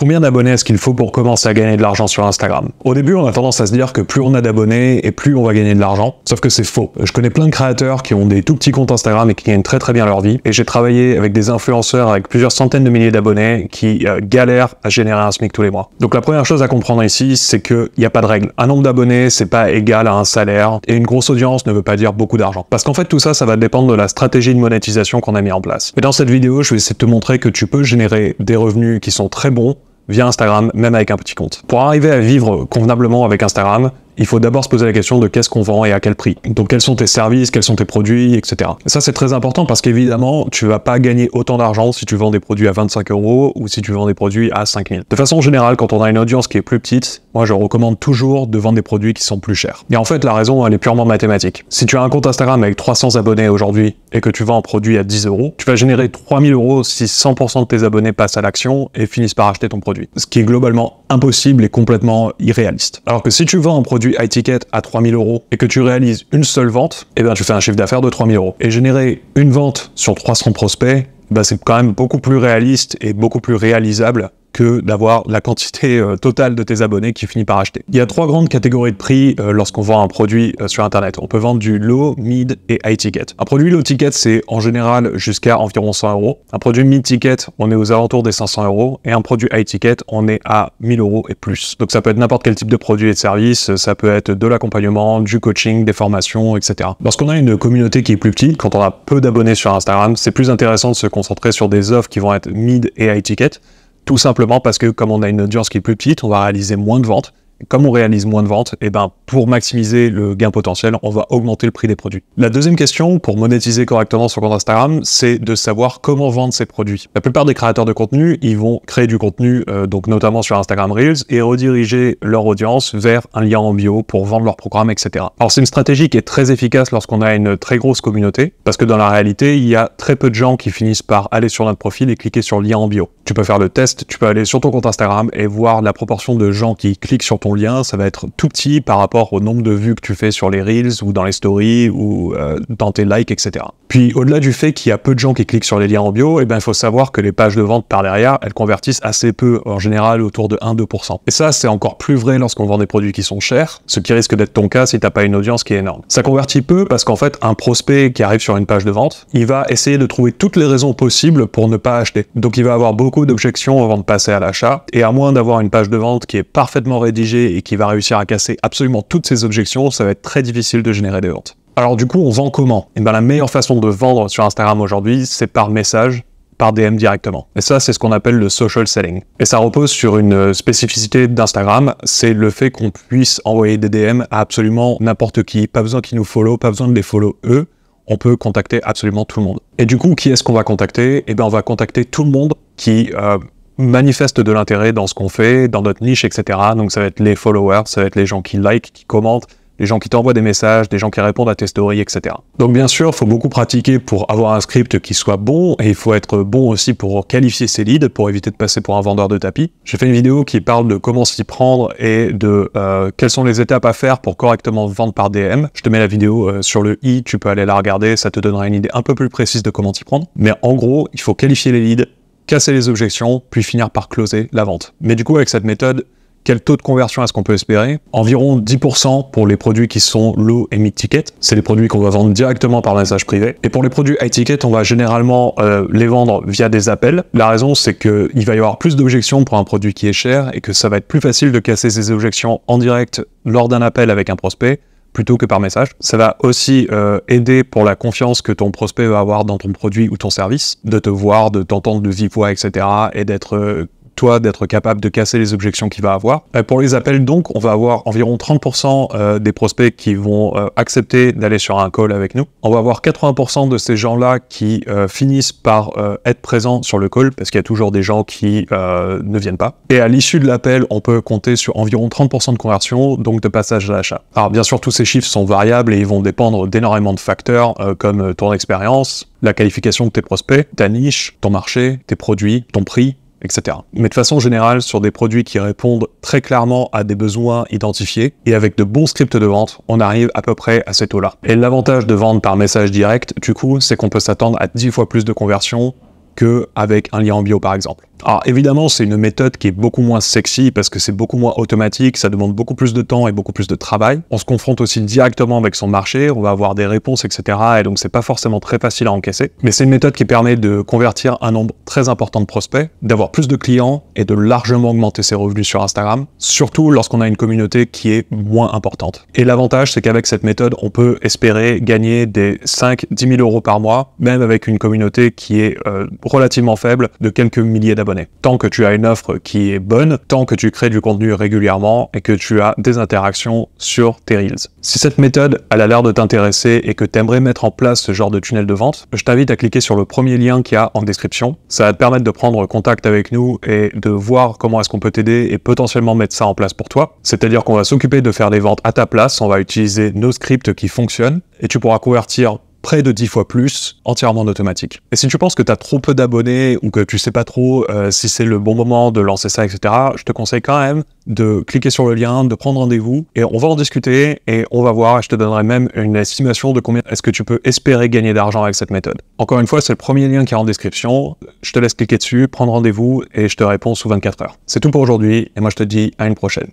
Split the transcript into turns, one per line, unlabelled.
Combien d'abonnés est-ce qu'il faut pour commencer à gagner de l'argent sur Instagram? Au début, on a tendance à se dire que plus on a d'abonnés et plus on va gagner de l'argent. Sauf que c'est faux. Je connais plein de créateurs qui ont des tout petits comptes Instagram et qui gagnent très bien leur vie. Et j'ai travaillé avec des influenceurs avec plusieurs centaines de milliers d'abonnés qui galèrent à générer un SMIC tous les mois. Donc la première chose à comprendre ici, c'est qu'il n'y a pas de règle. Un nombre d'abonnés, c'est pas égal à un salaire. Et une grosse audience ne veut pas dire beaucoup d'argent. Parce qu'en fait, tout ça, ça va dépendre de la stratégie de monétisation qu'on a mis en place. Mais dans cette vidéo, je vais essayer de te montrer que tu peux générer des revenus qui sont très bons via Instagram, même avec un petit compte. Pour arriver à vivre convenablement avec Instagram, il faut d'abord se poser la question de qu'est-ce qu'on vend et à quel prix. Donc quels sont tes services, quels sont tes produits, etc. Et ça c'est très important parce qu'évidemment, tu vas pas gagner autant d'argent si tu vends des produits à 25 € ou si tu vends des produits à 5 000. De façon générale, quand on a une audience qui est plus petite, moi je recommande toujours de vendre des produits qui sont plus chers. Et en fait, la raison, elle est purement mathématique. Si tu as un compte Instagram avec 300 abonnés aujourd'hui et que tu vends un produit à 10 €, tu vas générer 3 000 € si 100% de tes abonnés passent à l'action et finissent par acheter ton produit. Ce qui est globalement impossible et complètement irréaliste. Alors que si tu vends un produit high ticket à 3 000 € et que tu réalises une seule vente, eh ben tu fais un chiffre d'affaires de 3 000 €. Et générer une vente sur 300 prospects, ben c'est quand même beaucoup plus réaliste et beaucoup plus réalisable que d'avoir la quantité totale de tes abonnés qui finit par acheter. Il y a trois grandes catégories de prix lorsqu'on vend un produit sur Internet. On peut vendre du low, mid et high ticket. Un produit low ticket, c'est en général jusqu'à environ 100 €. Un produit mid ticket, on est aux alentours des 500 €. Et un produit high ticket, on est à 1000 € et plus. Donc ça peut être n'importe quel type de produit et de service. Ça peut être de l'accompagnement, du coaching, des formations, etc. Lorsqu'on a une communauté qui est plus petite, quand on a peu d'abonnés sur Instagram, c'est plus intéressant de se concentrer sur des offres qui vont être mid et high ticket. Tout simplement parce que comme on a une audience qui est plus petite, on va réaliser moins de ventes. Et comme on réalise moins de ventes, et ben pour maximiser le gain potentiel, on va augmenter le prix des produits. La deuxième question pour monétiser correctement son compte Instagram, c'est de savoir comment vendre ses produits. La plupart des créateurs de contenu, ils vont créer du contenu, donc notamment sur Instagram Reels, et rediriger leur audience vers un lien en bio pour vendre leur programme, etc. Alors c'est une stratégie qui est très efficace lorsqu'on a une très grosse communauté, parce que dans la réalité, il y a très peu de gens qui finissent par aller sur notre profil et cliquer sur le lien en bio. Tu peux faire le test, tu peux aller sur ton compte Instagram et voir la proportion de gens qui cliquent sur ton lien, ça va être tout petit par rapport au nombre de vues que tu fais sur les Reels ou dans les stories ou dans tes likes, etc. Puis au-delà du fait qu'il y a peu de gens qui cliquent sur les liens en bio, eh ben, il faut savoir que les pages de vente par derrière, elles convertissent assez peu, en général autour de 1-2%. Et ça, c'est encore plus vrai lorsqu'on vend des produits qui sont chers, ce qui risque d'être ton cas si t'as pas une audience qui est énorme. Ça convertit peu parce qu'en fait, un prospect qui arrive sur une page de vente, il va essayer de trouver toutes les raisons possibles pour ne pas acheter. Donc il va avoir beaucoup d'objections avant de passer à l'achat, et à moins d'avoir une page de vente qui est parfaitement rédigée et qui va réussir à casser absolument toutes ces objections, ça va être très difficile de générer des ventes. Alors du coup, on vend comment? Et ben la meilleure façon de vendre sur Instagram aujourd'hui, c'est par message, par DM directement. Et ça, c'est ce qu'on appelle le social selling. Et ça repose sur une spécificité d'Instagram, c'est le fait qu'on puisse envoyer des DM à absolument n'importe qui. Pas besoin qu'ils nous follow, pas besoin de les follow eux. On peut contacter absolument tout le monde. Et du coup, qui est-ce qu'on va contacter? Eh ben, on va contacter tout le monde qui manifeste de l'intérêt dans ce qu'on fait, dans notre niche, etc. Donc ça va être les followers, ça va être les gens qui like, qui commentent, les gens qui t'envoient des messages, des gens qui répondent à tes stories, etc. Donc bien sûr, il faut beaucoup pratiquer pour avoir un script qui soit bon, et il faut être bon aussi pour qualifier ses leads, pour éviter de passer pour un vendeur de tapis. J'ai fait une vidéo qui parle de comment s'y prendre et de quelles sont les étapes à faire pour correctement vendre par DM. Je te mets la vidéo sur le i, tu peux aller la regarder, ça te donnera une idée un peu plus précise de comment t'y prendre. Mais en gros, il faut qualifier les leads, casser les objections, puis finir par closer la vente. Mais du coup, avec cette méthode, quel taux de conversion est-ce qu'on peut espérer? Environ 10% pour les produits qui sont low et mid ticket. C'est les produits qu'on va vendre directement par message privé. Et pour les produits high ticket, on va généralement les vendre via des appels. La raison, c'est qu'il va y avoir plus d'objections pour un produit qui est cher et que ça va être plus facile de casser ces objections en direct lors d'un appel avec un prospect plutôt que par message. Ça va aussi aider pour la confiance que ton prospect va avoir dans ton produit ou ton service, de te voir, de t'entendre de vive voix, etc. et d'être d'être capable de casser les objections qu'il va avoir. Pour les appels, donc, on va avoir environ 30% des prospects qui vont accepter d'aller sur un call avec nous. On va avoir 80% de ces gens-là qui finissent par être présents sur le call, parce qu'il y a toujours des gens qui ne viennent pas. Et à l'issue de l'appel, on peut compter sur environ 30% de conversion, donc de passage à l'achat. Alors bien sûr, tous ces chiffres sont variables et ils vont dépendre d'énormément de facteurs, comme ton expérience, la qualification de tes prospects, ta niche, ton marché, tes produits, ton prix, etc. Mais de façon générale, sur des produits qui répondent très clairement à des besoins identifiés et avec de bons scripts de vente, on arrive à peu près à ces taux-là. Et l'avantage de vendre par message direct, du coup, c'est qu'on peut s'attendre à 10 fois plus de conversion qu'avec un lien en bio par exemple. Alors évidemment, c'est une méthode qui est beaucoup moins sexy parce que c'est beaucoup moins automatique, ça demande beaucoup plus de temps et beaucoup plus de travail. On se confronte aussi directement avec son marché, on va avoir des réponses, etc. Et donc c'est pas forcément très facile à encaisser. Mais c'est une méthode qui permet de convertir un nombre très important de prospects, d'avoir plus de clients et de largement augmenter ses revenus sur Instagram, surtout lorsqu'on a une communauté qui est moins importante. Et l'avantage, c'est qu'avec cette méthode, on peut espérer gagner des 5-10 000 euros par mois, même avec une communauté qui est relativement faible, de quelques milliers d'abonnés. Tant que tu as une offre qui est bonne, tant que tu crées du contenu régulièrement et que tu as des interactions sur tes Reels. Si cette méthode, elle a l'air de t'intéresser et que tu aimerais mettre en place ce genre de tunnel de vente, je t'invite à cliquer sur le premier lien qu'il y a en description. Ça va te permettre de prendre contact avec nous et de voir comment est-ce qu'on peut t'aider et potentiellement mettre ça en place pour toi. C'est-à-dire qu'on va s'occuper de faire des ventes à ta place, on va utiliser nos scripts qui fonctionnent et tu pourras convertir près de 10 fois plus, entièrement en automatique. Et si tu penses que tu as trop peu d'abonnés ou que tu sais pas trop si c'est le bon moment de lancer ça, etc., je te conseille quand même de cliquer sur le lien, de prendre rendez-vous et on va en discuter et on va voir et je te donnerai même une estimation de combien est-ce que tu peux espérer gagner d'argent avec cette méthode. Encore une fois, c'est le premier lien qui est en description. Je te laisse cliquer dessus, prendre rendez-vous et je te réponds sous 24 heures. C'est tout pour aujourd'hui et moi je te dis à une prochaine.